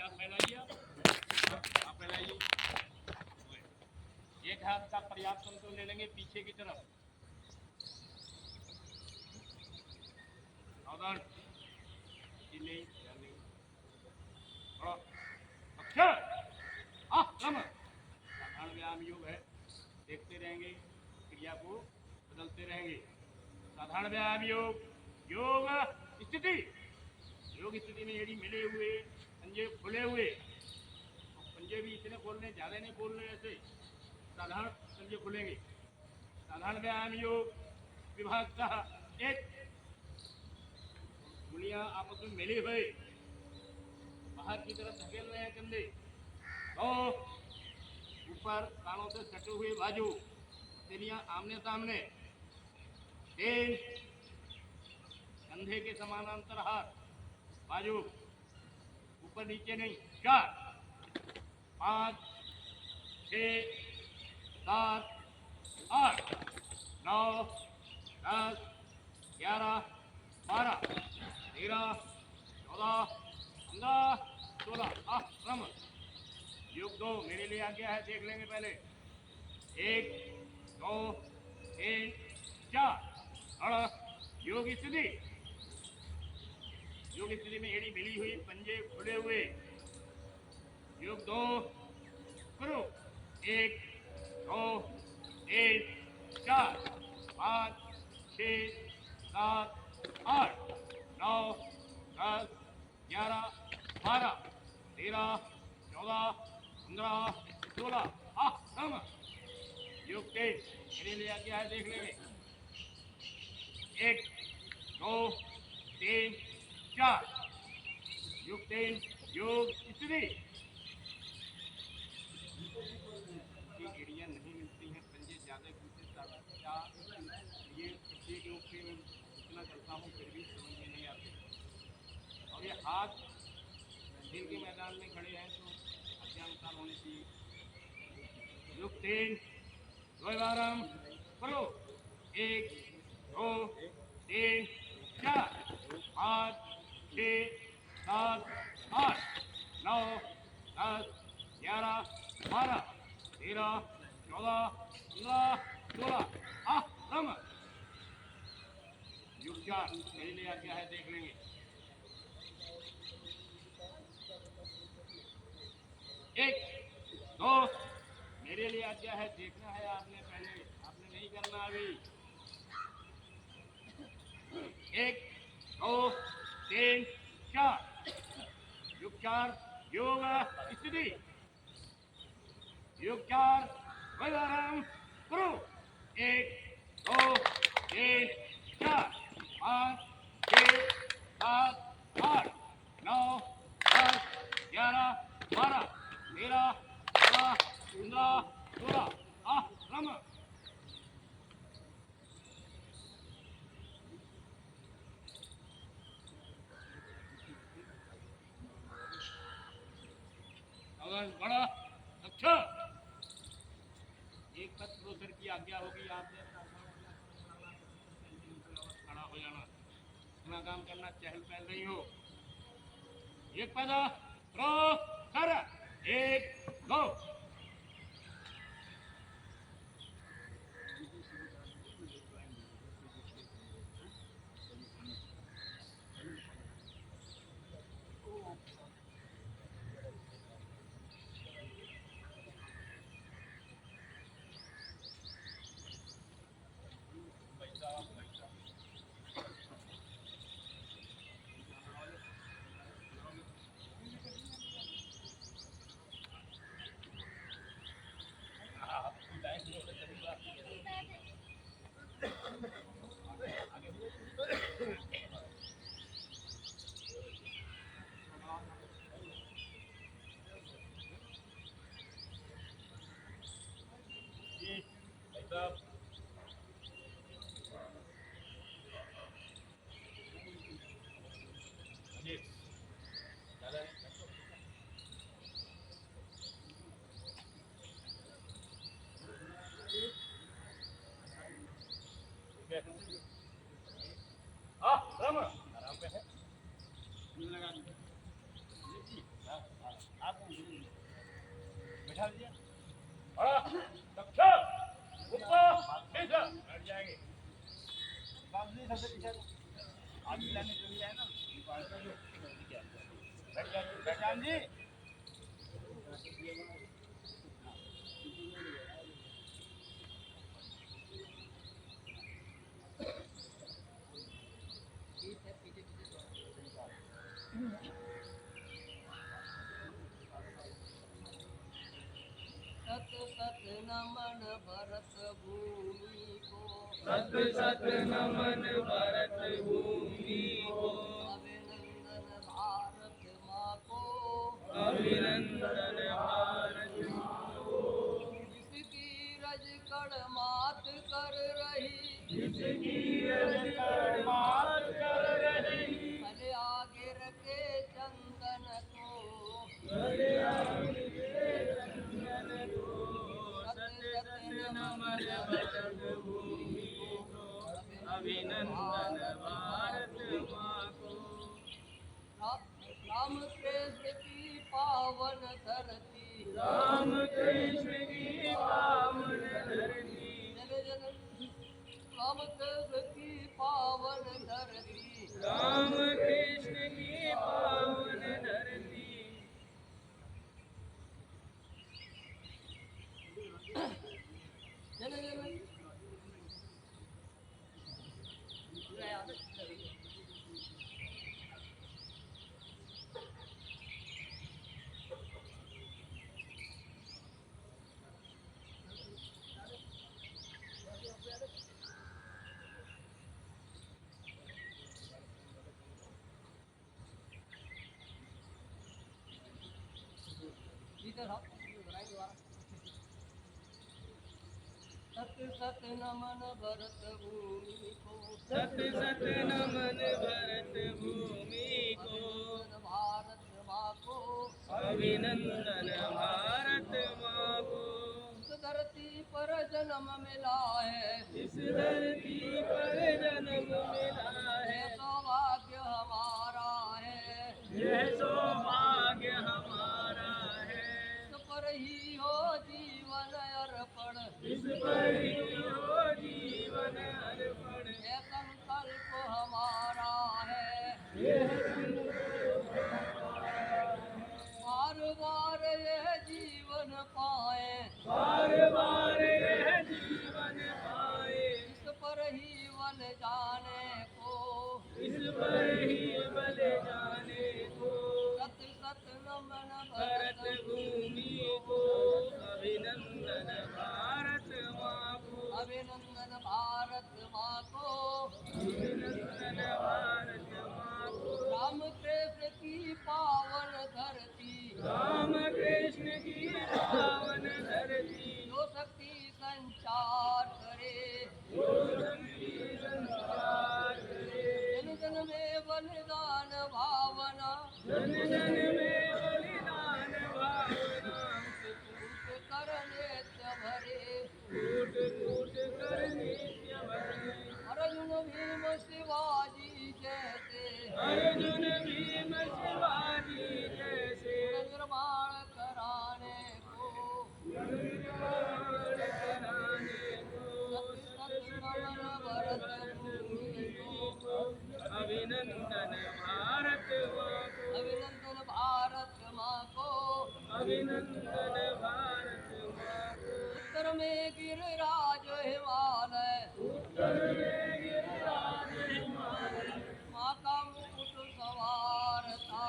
आप फैलाइए, आप फैलाइए। एक हाथ का पर्याप्त अंतर ले लेंगे पीछे की तरफ। सावधान, नहीं ध्यान नहीं। अच्छा, साधारण व्यायाम योग है, देखते रहेंगे, क्रिया को बदलते रहेंगे। साधारण व्यायाम योग, योग स्थिति। योग स्थिति में एड़ी मिले हुए, पंजे खुले हुए, पंजे भी इतने खोलने, ज्यादा नहीं खोलने, ऐसे साधारण पंजे खुलेंगे। साधारण व्यायाम योग विभागतः एक, उंगलियां आपस में मिले हुए, बाहर की तरफ धकेल रहे हैं कंधे। दो, ऊपर कानों से सटे हुए बाजू, हथेलियां आमने सामने। तीन, कंधे के समानांतर हाथ, बाजू ऊपर नीचे नहीं। चार, 5, 6, 7, 8, 9, 10, 11, 12, 13, 14, 15, 16। क्रम योग 2 मेरे लिए आ गया है, देख लेंगे पहले। 1, 2, 3, 4। योग स्थिति। योग स्थिति में एड़ी मिली हुई, पंजे खुले हुए। योग 2 करो। 1, 2, 3, 4, 5, 6, 7, 8, 9, 10, 11, 12, 13, 14, 15, 16। क्रम योग 3 मेरे लिए आ गया है, देख लेंगे। 1, 2, 3, 4। योग 3 योग स्थिति। एड़ियां नहीं मिलती हैं, पंजे ज्यादा घूमते, ये प्रत्येक योग के मैं सूचना करता हूँ, फिर भी समझ में नहीं आते। और ये हाथ खेल के मैदान में खड़े हैं तो आज्ञानुसार होने चाहिए। योग 3 द्वैवारम करो। 1, 2, 3, 4, 5, 6, 7, 8, 9, 10, 11, 12, 13, 14, 15, 16। क्रम योग 4 मेरे लिए आ गया है, देख लेंगे। 1, 2 मेरे लिए आ गया है, देखना है आपने, पहले आपने नहीं करना अभी। 1, 2, 3, 4। योग 4 योग स्थिति। योग 4 द्वैवारम करो। 1, 2, 3, 4, 5, 6, 7, 8, 9, 10, 11, 12, 13, 14, 15, 16। क्रम बड़ा अच्छा। एक पद प्रोसर की आज्ञा होगी, आपने खड़ा हो जाना, इतना काम करना, चहल पहल नहीं हो। एक पद प्रोसर। 1, 2। नमन भरत भूमि को, सत सत नमन भरत भूमि को, अभिनंदन भारत माँ को, अभिनंदन भारत माँ को, जिसकी रज कड़ मात कर रही, जिसकी रजकड़ मात कर रही, भले आगे रखे चंदन को, भले आगे चंदन को, सत सत नमन भरत भूमि को, अभिनंदन भारत माँ को। राम कृष्ण की पावन धरती, राम कृष्ण की पावन धरती, जन जन राम कृष्ण की पावन धरती, राम कृष्ण की पावन धरती, जन जन सत सत नमन भरत भूमि को, सत सत नमन भरत भूमि को, अभिनंदन भारत माँ को, अभिनंदन भारत माँ को। इस धरती पर जन्म मिला है, इस धरती पर जन्म मिला है, यह सौभाग्य हमारा है, यह सौभाग्य हमारा है, इस पर ही हो जीवन अर्पण, इस पर ही हो जीवन अर्पण, यह संकल्प हमारा है, बार बार यह जीवन पाए, बार बार यह जीवन पाए, इस पर ही बल जाने को, इस पर ही बल जाने को, सत सत नमन भरत भरत भूमि को, अभिनंदन भारत माँ को, अभिनंदन भारत माँ को, अभिनंदन भारत माँ को। राम कृष्ण की पावन धरती, राम कृष्ण की पावन धरती, जो शक्ति संचार करे, जो शक्ति संचार करे, जन जन में बलिदान भावना, जन जन में बलिदान भावना, कूट कर नित्य भरे, कूट कूट कर नित्य भरे, अर्जुन भीम शिवाजी जैसे, अर्जुन भीम शिवाजी जैसे, निर्माण कराने को, निर्माण कराने को, सत सत नमन भरत भूमि को, अभिनंदन भारत माँ को, अभिनंदन भारत माँ को, अभिनंदन भारत माँ को। उत्तर में गिरिराज हिमालय, उत्तर में गिरिराज हिमालय, माँ का मुकुट सवार था,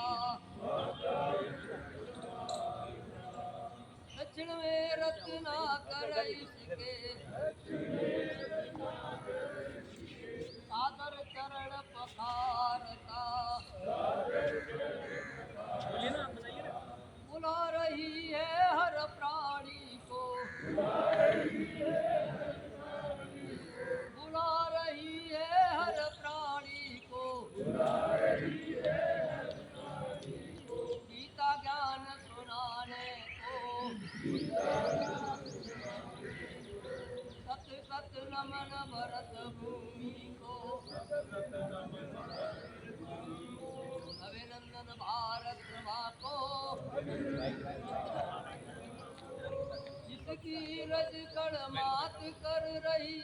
दक्षिण में रत्नाकर इसके, सादर चरण पखारता, बुला रही है हर प्राणी को, बुला रही है हर प्राणी को, गीता ज्ञान सुनाने को, सत सत नमन भरत भूमि को, अभिनंदन भारत माँ को, जिसकी रज कड़ मात कर रही,